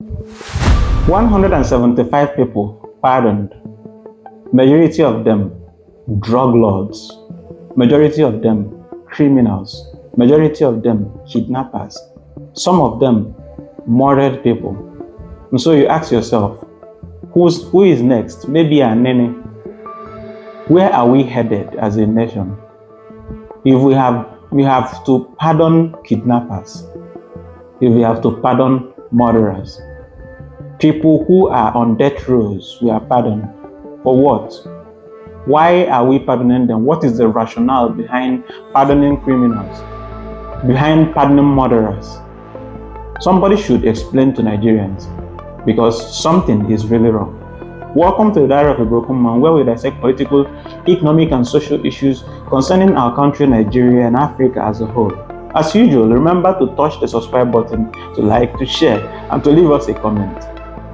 175 people pardoned, majority of them drug lords, majority of them criminals, majority of them kidnappers, some of them murdered people. And so you ask yourself, who is next? Maybe a nene. Where are we headed as a nation? If we have to pardon kidnappers, if we have to pardon murderers, people who are on death rows, we are pardoned. For what? Why are we pardoning them? What is the rationale behind pardoning criminals, behind pardoning murderers? Somebody should explain to Nigerians, because something is really wrong. Welcome to the Diary of a Broken Man, where we dissect political, economic, and social issues concerning our country, Nigeria, and Africa as a whole. As usual, remember to touch the subscribe button, to like, to share, and to leave us a comment.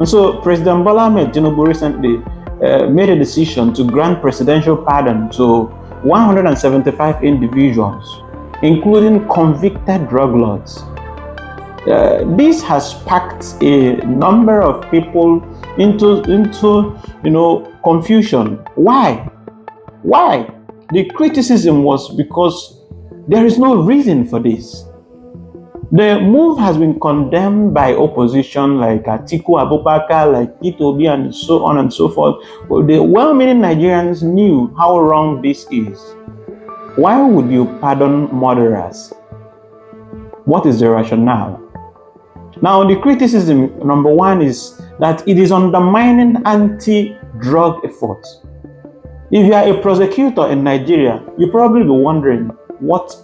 And so, President Bola Ahmed Tinubu recently made a decision to grant presidential pardon to 175 individuals, including convicted drug lords. This has sparked a number of people into confusion. Why? The criticism was because there is no reason for this. The move has been condemned by opposition like Atiku Abubakar, like Itobi, and so on and so forth. But the well-meaning Nigerians knew how wrong this is. Why would you pardon murderers? What is the rationale? Now, the criticism, number one, is that it is undermining anti-drug efforts. If you are a prosecutor in Nigeria, you probably be wondering what.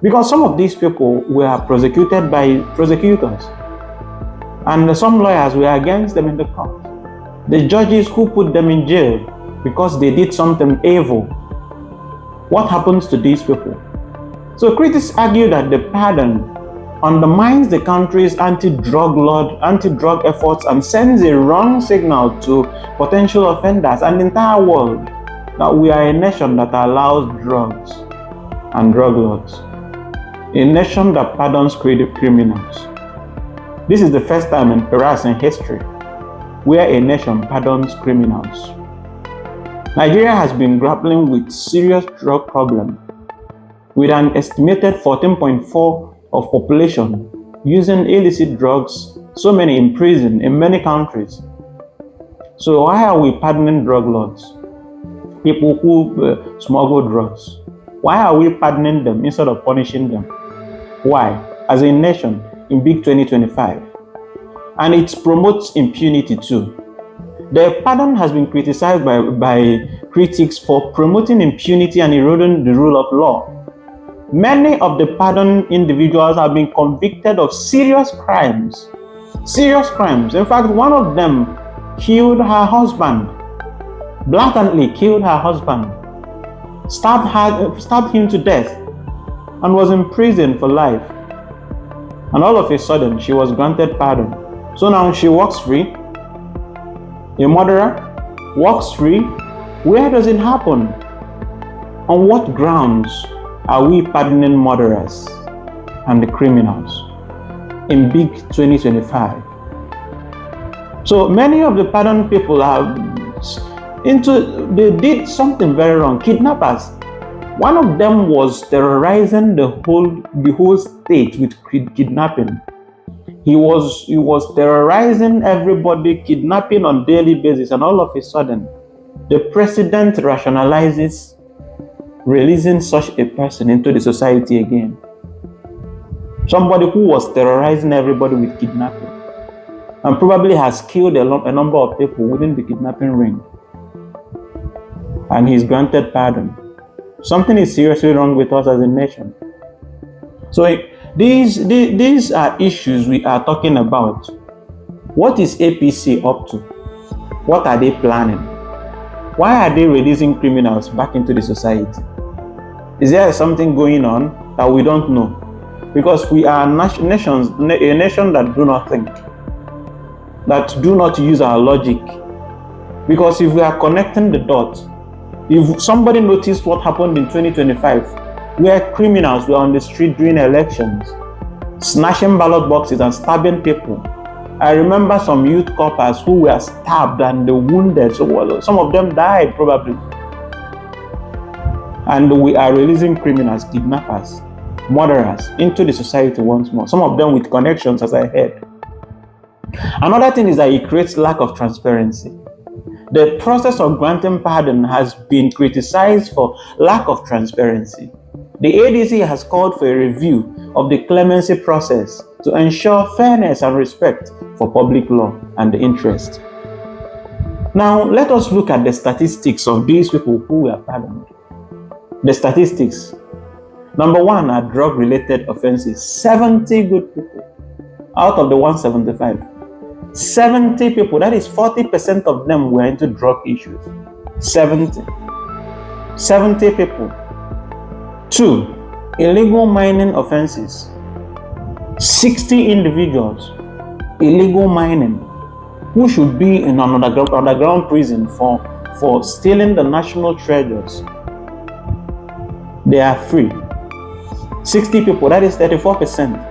Because some of these people were prosecuted by prosecutors, and some lawyers were against them in the court. The judges who put them in jail because they did something evil. What happens to these people? So critics argue that the pardon undermines the country's anti-drug efforts and sends a wrong signal to potential offenders and the entire world that we are a nation that allows drugs and drug lords. A nation that pardons criminals. This is the first time in perhaps in history where a nation pardons criminals. Nigeria has been grappling with serious drug problem, with an estimated 14.4% of population using illicit drugs, so many in prison in many countries. So why are we pardoning drug lords? People who smuggle drugs. Why are we pardoning them instead of punishing them? Why? As a nation in big 2025. And it promotes impunity too. The pardon has been criticized by critics for promoting impunity and eroding the rule of law. Many of the pardoned individuals have been convicted of serious crimes. Serious crimes. In fact, one of them killed her husband. Blatantly killed her husband. Stabbed him to death, and was in prison for life. And all of a sudden, she was granted pardon. So now she walks free. A murderer walks free. Where does it happen? On what grounds are we pardoning murderers and the criminals in big 2025? So many of the pardoned people they did something very wrong. Kidnappers. One of them was terrorizing the whole state with kidnapping. He was terrorizing everybody, kidnapping on daily basis, and all of a sudden, the president rationalizes releasing such a person into the society again. Somebody who was terrorizing everybody with kidnapping, and probably has killed a number of people within the kidnapping ring, and he's granted pardon. Something is seriously wrong with us as a nation. So these are issues we are talking about. What is APC up to? What are they planning? Why are they releasing criminals back into the society? Is there something going on that we don't know? Because we are a nation that do not think, that do not use our logic. Because if we are connecting the dots, if somebody noticed what happened in 2025, where criminals were on the street during elections, snatching ballot boxes and stabbing people, I remember some youth corpers who were stabbed and they wounded. So some of them died probably. And we are releasing criminals, kidnappers, murderers into the society once more. Some of them with connections, as I heard. Another thing is that it creates lack of transparency. The process of granting pardon has been criticized for lack of transparency. The ADC has called for a review of the clemency process to ensure fairness and respect for public law and the interest. Now, let us look at the statistics of these people who were pardoned. The statistics. Number one are drug-related offenses. 70 good people out of the 175. 70 people, that is 40% of them were into drug issues. 70 people. 2, illegal mining offenses. 60 individuals, illegal mining, who should be in an underground prison for stealing the national treasures. They are free. 60 people, that is 34%.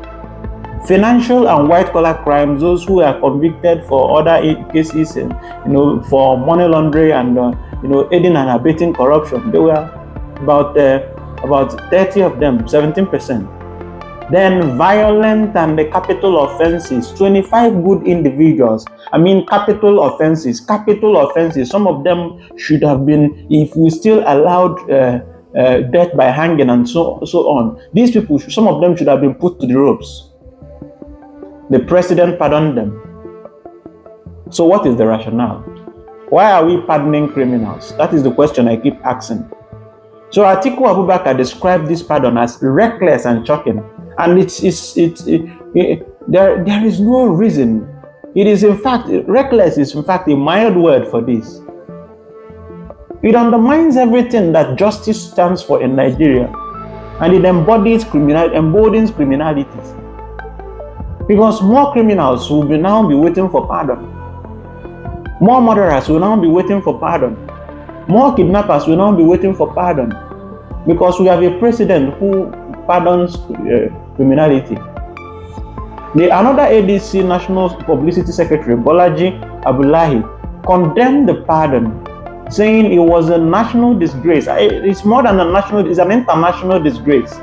Financial and white-collar crimes, those who are convicted for other cases, for money laundering and aiding and abetting corruption, there were about 30 of them, 17%. Then violent and the capital offenses, 25 good individuals. I mean capital offenses. Some of them should have been, if we still allowed death by hanging and so on. These people, some of them should have been put to the ropes. The president pardoned them. So what is the rationale? Why are we pardoning criminals? That is the question I keep asking. So Atiku Abubakar described this pardon as reckless and shocking. And there is no reason. It is in fact, reckless is in fact a mild word for this. It undermines everything that justice stands for in Nigeria. And it emboldens criminalities. Because more criminals will now be waiting for pardon. More murderers will now be waiting for pardon. More kidnappers will now be waiting for pardon. Because we have a president who pardons criminality. Another ADC National Publicity Secretary, Bolaji Abdullahi, condemned the pardon, saying it was a national disgrace. It's more than a national, it's an international disgrace.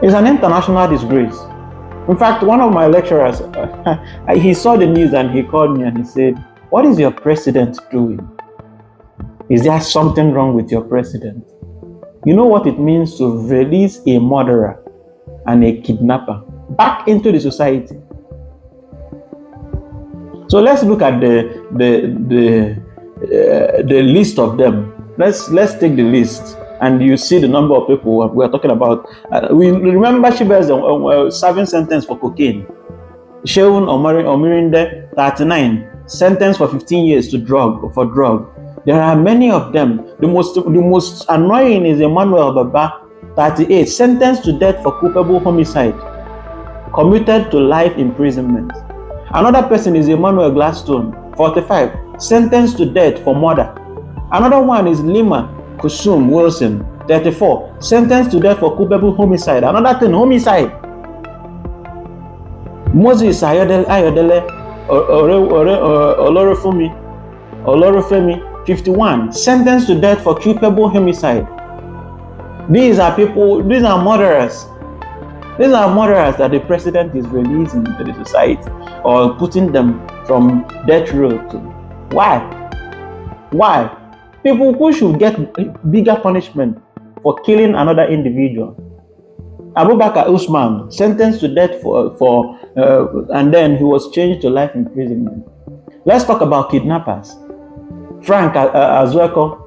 It's an international disgrace. In fact, one of my lecturers, he saw the news and he called me and he said, "What is your president doing? Is there something wrong with your president?" You know what it means to release a murderer and a kidnapper back into the society. So let's look at the list of them. Let's take the list, and you see the number of people we are talking about. We remember Shibes serving sentence for cocaine. Sheun Omirinde, 39, sentenced for 15 years for drug. There are many of them. The most annoying is Emmanuel Baba, 38, sentenced to death for culpable homicide, commuted to life imprisonment. Another person is Emmanuel Gladstone, 45, sentenced to death for murder. Another one is Lima Kusum Wilson, 34, sentenced to death for culpable homicide. Another thing, homicide. Moses Ayodele Olorofemi, 51, sentenced to death for culpable homicide. These are murderers. These are murderers that the president is releasing into the society or putting them from death row to. Why? People who should get bigger punishment for killing another individual. Abubakar Usman, sentenced to death and then he was changed to life imprisonment. Let's talk about kidnappers. Frank Azueko,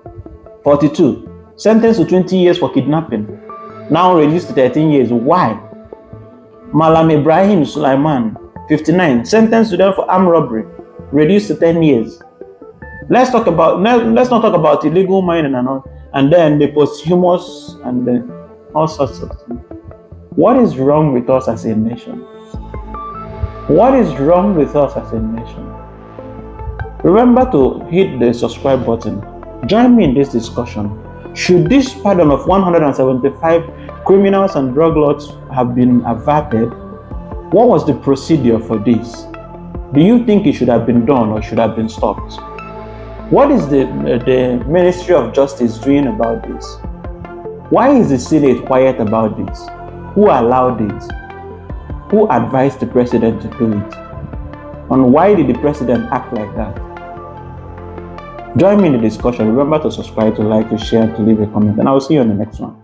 42, sentenced to 20 years for kidnapping, now reduced to 13 years. Why? Malam Ibrahim Sulaiman, 59, sentenced to death for armed robbery, reduced to 10 years. Let's not talk about illegal mining and then the posthumous and all sorts of things. What is wrong with us as a nation? What is wrong with us as a nation? Remember to hit the subscribe button. Join me in this discussion. Should this pardon of 175 criminals and drug lords have been averted? What was the procedure for this? Do you think it should have been done or should have been stopped? What is the Ministry of Justice doing about this? Why is the Senate quiet about this? Who allowed it? Who advised the president to do it? And why did the president act like that? Join me in the discussion. Remember to subscribe, to like, to share, to leave a comment, and I will see you on the next one.